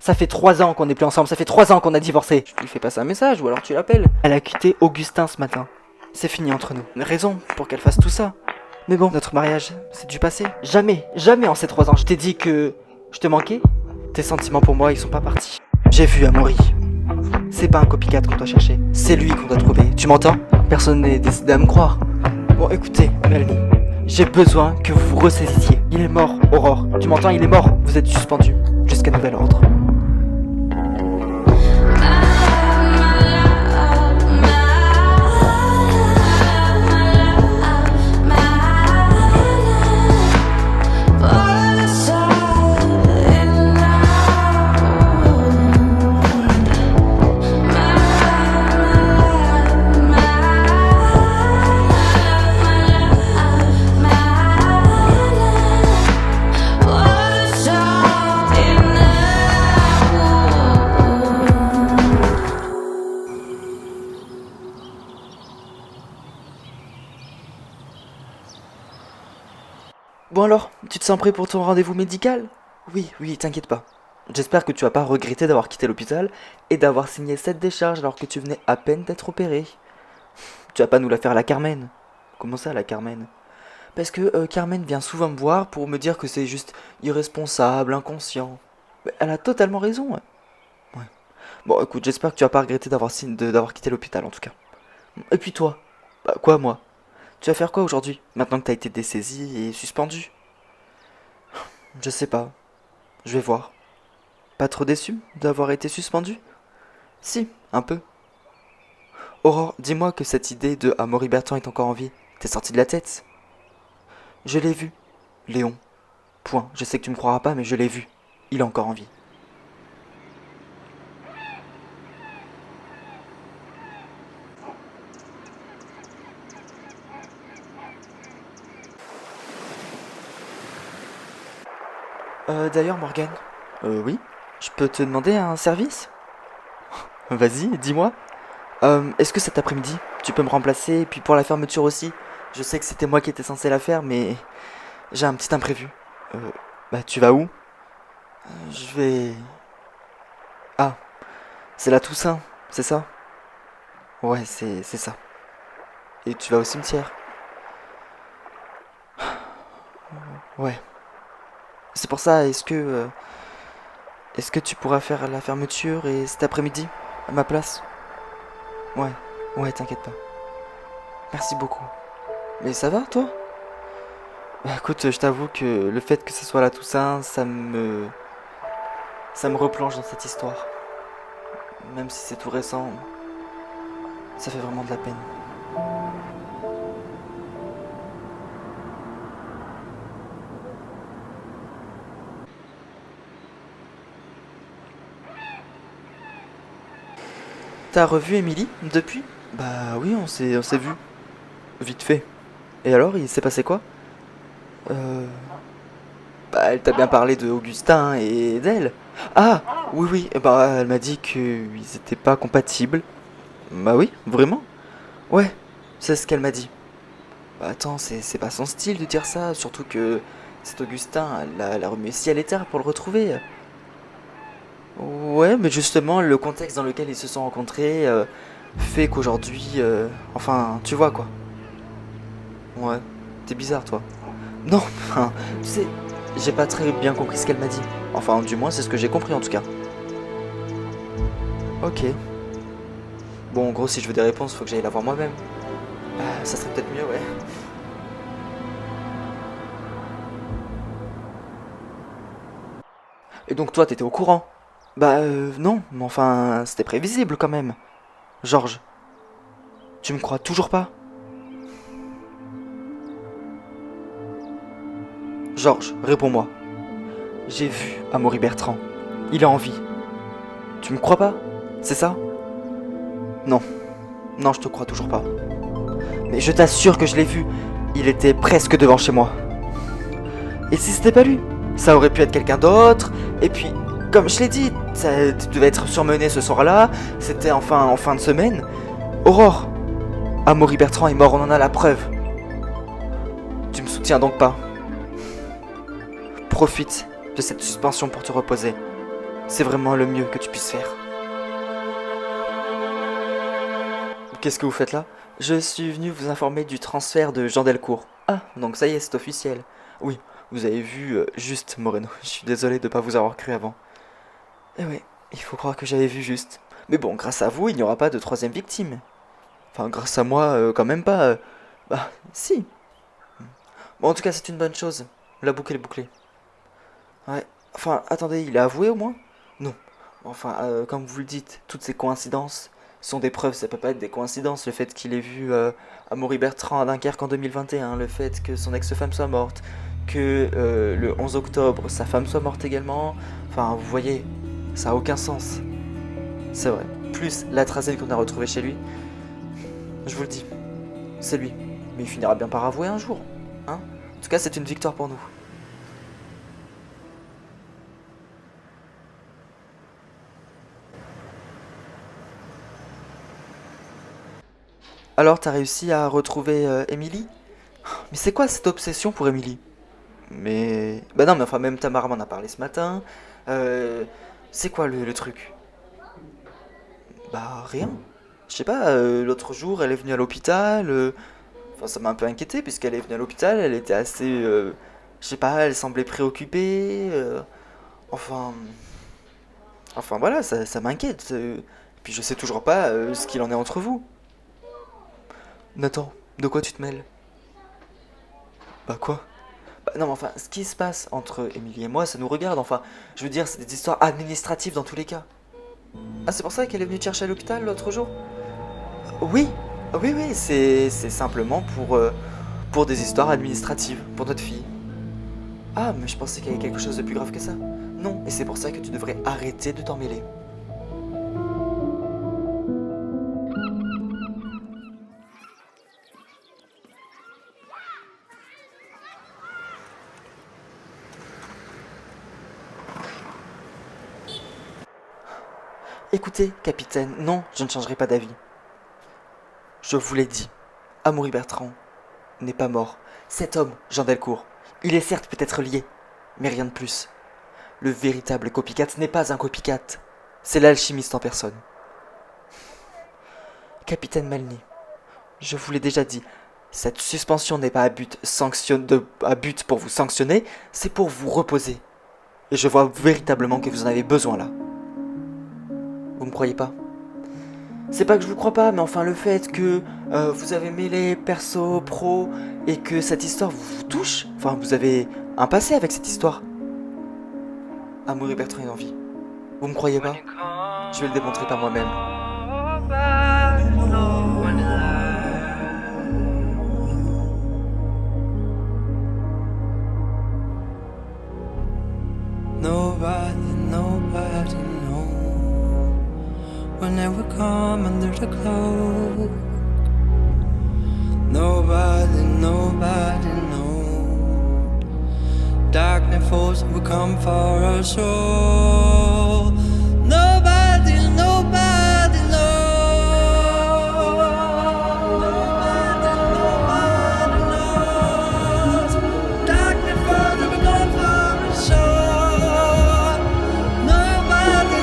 Ça fait 3 ans qu'on est plus ensemble, ça fait 3 ans qu'on a divorcé. Tu lui fais passer un message ou alors tu l'appelles. Elle a quitté Augustin ce matin. C'est fini entre nous. Une raison pour qu'elle fasse tout ça. Mais bon, notre mariage, c'est du passé. Jamais, jamais en ces 3 ans, je t'ai dit que je te manquais. Tes sentiments pour moi, ils sont pas partis. J'ai vu Amaury. C'est pas un copycat qu'on doit chercher, c'est lui qu'on doit trouver. Tu m'entends? Personne n'est décidé à me croire. Bon, écoutez, Mélanie, j'ai besoin que vous vous ressaisissiez. Il est mort, Aurore. Tu m'entends? Il est mort. Vous êtes suspendu jusqu'à nouvel ordre. Bon alors, tu te sens prêt pour ton rendez-vous médical? Oui, oui, t'inquiète pas. J'espère que tu vas pas regretter d'avoir quitté l'hôpital et d'avoir signé cette décharge alors que tu venais à peine d'être opéré. Tu vas pas nous la faire à la Carmen. Comment ça, la Carmen? Parce que Carmen vient souvent me voir pour me dire que c'est juste irresponsable, inconscient. Mais elle a totalement raison. Ouais. Bon, écoute, j'espère que tu vas pas regretter d'avoir quitté l'hôpital en tout cas. Et puis toi? Bah quoi, moi? Tu vas faire quoi aujourd'hui, maintenant que t'as été dessaisi et suspendu? Je sais pas. Je vais voir. Pas trop déçu d'avoir été suspendu? Si, un peu. Aurore, dis-moi que cette idée de Amaury Bertrand est encore en vie. T'es sorti de la tête? Je l'ai vu, Léon. Point. Je sais que tu me croiras pas, mais je l'ai vu. Il est encore en vie. D'ailleurs, Morgane. Oui? Je peux te demander un service? Vas-y, dis-moi. Est-ce que cet après-midi, tu peux me remplacer et puis pour la fermeture aussi? Je sais que c'était moi qui étais censé la faire, mais j'ai un petit imprévu. Bah, tu vas où? Je vais... Ah, c'est la Toussaint, c'est ça? Ouais, c'est ça. Et tu vas au cimetière? Ouais. C'est pour ça, est-ce que tu pourras faire la fermeture et cet après-midi, à ma place? Ouais, ouais, t'inquiète pas. Merci beaucoup. Mais ça va, toi? Bah écoute, je t'avoue que le fait que ce soit la Toussaint, ça me replonge dans cette histoire. Même si c'est tout récent, ça fait vraiment de la peine. T'as revu Émilie depuis? Bah oui, on s'est vu. Vite fait. Et alors, il s'est passé quoi? Euh... Bah elle t'a bien parlé de Augustin et d'elle. Ah, oui, oui, bah elle m'a dit qu'ils étaient pas compatibles. Bah oui, vraiment? Ouais, c'est ce qu'elle m'a dit. Bah attends, c'est pas son style de dire ça, surtout que cet Augustin, elle a remué ciel et terre pour le retrouver. Ouais, mais justement, le contexte dans lequel ils se sont rencontrés fait qu'aujourd'hui... enfin, tu vois quoi. Ouais, t'es bizarre toi. Non, enfin, tu sais, j'ai pas très bien compris ce qu'elle m'a dit. Enfin, du moins, c'est ce que j'ai compris en tout cas. Ok. Bon, en gros, si je veux des réponses, faut que j'aille la voir moi-même. Ça serait peut-être mieux, ouais. Et donc toi, t'étais au courant? Bah, non, mais enfin, c'était prévisible quand même. Georges, tu me crois toujours pas? Georges, réponds-moi. J'ai vu Amaury Bertrand. Il est en vie. Tu me crois pas? C'est ça? Non. Non, je te crois toujours pas. Mais je t'assure que je l'ai vu. Il était presque devant chez moi. Et si c'était pas lui? Ça aurait pu être quelqu'un d'autre. Et puis, comme je l'ai dit, ça devait être surmené ce soir-là. C'était enfin en fin de semaine. Aurore, Amaury Bertrand est mort, on en a la preuve. Tu me soutiens donc pas? Profite de cette suspension pour te reposer. C'est vraiment le mieux que tu puisses faire. Qu'est-ce que vous faites là? Je suis venu vous informer du transfert de Jean Delcourt. Ah, donc ça y est, c'est officiel. Oui, vous avez vu juste, Moreno. Je suis désolé de ne pas vous avoir cru avant. Eh oui, il faut croire que j'avais vu juste. Mais bon, grâce à vous, il n'y aura pas de troisième victime. Enfin, grâce à moi, quand même pas. Bah, si. Bon, en tout cas, c'est une bonne chose. La boucle est bouclée. Ouais. Enfin, attendez, il a avoué au moins? Non. Enfin, comme vous le dites, toutes ces coïncidences sont des preuves, ça peut pas être des coïncidences. Le fait qu'il ait vu Amaury Bertrand à Dunkerque en 2021, le fait que son ex-femme soit morte, que le 11 octobre, sa femme soit morte également. Enfin, vous voyez, ça a aucun sens. C'est vrai. Plus la tracée qu'on a retrouvée chez lui, je vous le dis, c'est lui. Mais il finira bien par avouer un jour. Hein? En tout cas, c'est une victoire pour nous. Alors, t'as réussi à retrouver Emily? Mais c'est quoi cette obsession pour Emily? Mais... Bah non, mais enfin, même Tamara m'en a parlé ce matin. Euh... C'est quoi le truc? Bah, rien. Je sais pas, l'autre jour, elle est venue à l'hôpital. Enfin, ça m'a un peu inquiété, puisqu'elle est venue à l'hôpital, elle était assez... Je sais pas, elle semblait préoccupée. Enfin... Enfin, voilà, ça m'inquiète. Puis je sais toujours pas ce qu'il en est entre vous. Nathan, de quoi tu te mêles? Bah quoi? Bah non, mais enfin, ce qui se passe entre Émilie et moi, ça nous regarde. Enfin, je veux dire, c'est des histoires administratives dans tous les cas. Ah, c'est pour ça qu'elle est venue te chercher à l'hôpital l'autre jour? Oui, oui, c'est simplement pour des histoires administratives, pour notre fille. Ah, mais je pensais qu'il y avait quelque chose de plus grave que ça. Non, et c'est pour ça que tu devrais arrêter de t'en mêler. Écoutez, capitaine, non, je ne changerai pas d'avis. Je vous l'ai dit, Amaury Bertrand n'est pas mort. Cet homme, Jean Delcourt, il est certes peut-être lié, mais rien de plus. Le véritable copycat n'est pas un copycat, c'est l'alchimiste en personne. Capitaine Malny, je vous l'ai déjà dit, cette suspension n'est pas à but pour vous sanctionner, c'est pour vous reposer. Et je vois véritablement que vous en avez besoin là. Vous me croyez pas? C'est pas que je vous crois pas, mais enfin le fait que vous avez mêlé perso, pro, et que cette histoire vous touche, enfin vous avez un passé avec cette histoire. Amour et Bertrand est en vie. Vous me croyez pas? Je vais le démontrer par moi-même. Nobody knows when they will come under the cloak. Nobody knows. Darkness falls will come for us all. Nobody knows. Nobody knows. Darkness falls will come for us all. Nobody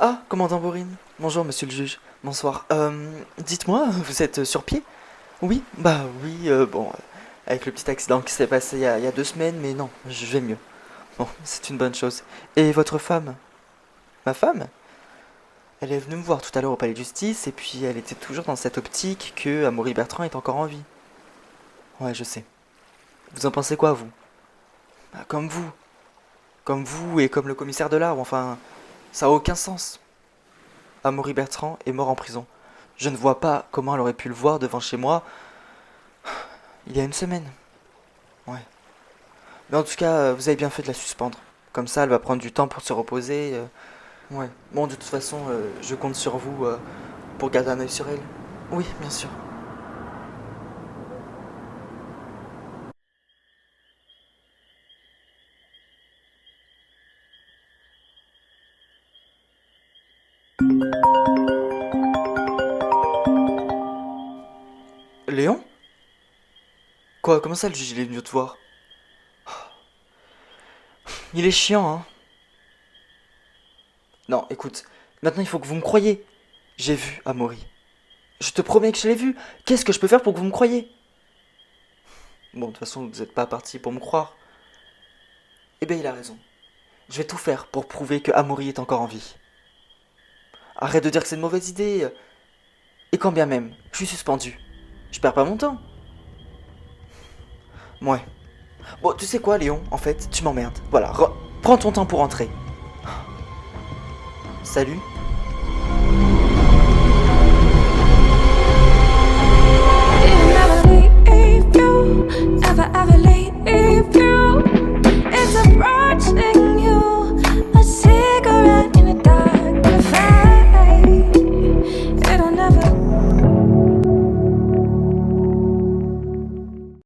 Ah, commandant Bourine. Bonjour, monsieur le juge. Bonsoir. Dites-moi, vous êtes sur pied? Oui, bah oui, bon, avec le petit accident qui s'est passé il y a 2 semaines, mais non, je vais mieux. Bon, c'est une bonne chose. Et votre femme? Ma femme? Elle est venue me voir tout à l'heure au palais de justice, et puis elle était toujours dans cette optique que Amaury Bertrand est encore en vie. Ouais, je sais. Vous en pensez quoi, vous? Bah, comme vous. Comme vous et comme le commissaire de l'Arbre, enfin, ça a aucun sens. Amaury Bertrand est mort en prison. Je ne vois pas comment elle aurait pu le voir devant chez moi il y a une semaine. Ouais. Mais en tout cas, vous avez bien fait de la suspendre. Comme ça, elle va prendre du temps pour se reposer. Ouais. Bon, de toute façon, je compte sur vous pour garder un œil sur elle. Oui, bien sûr. Léon? Quoi, comment ça le juge il est venu te voir? Il est chiant, hein. Non, écoute, maintenant il faut que vous me croyiez. J'ai vu Amaury. Je te promets que je l'ai vu. Qu'est-ce que je peux faire pour que vous me croyiez? Bon, de toute façon, vous n'êtes pas parti pour me croire. Eh bien, il a raison. Je vais tout faire pour prouver que Amaury est encore en vie. Arrête de dire que c'est une mauvaise idée. Et quand bien même, je suis suspendu. Je perds pas mon temps. Ouais. Bon, tu sais quoi, Léon? En fait, tu m'emmerdes. Voilà, prends ton temps pour rentrer. Salut. Ever leave you. It's approaching you. A cigarette in a dark cafe. It'll never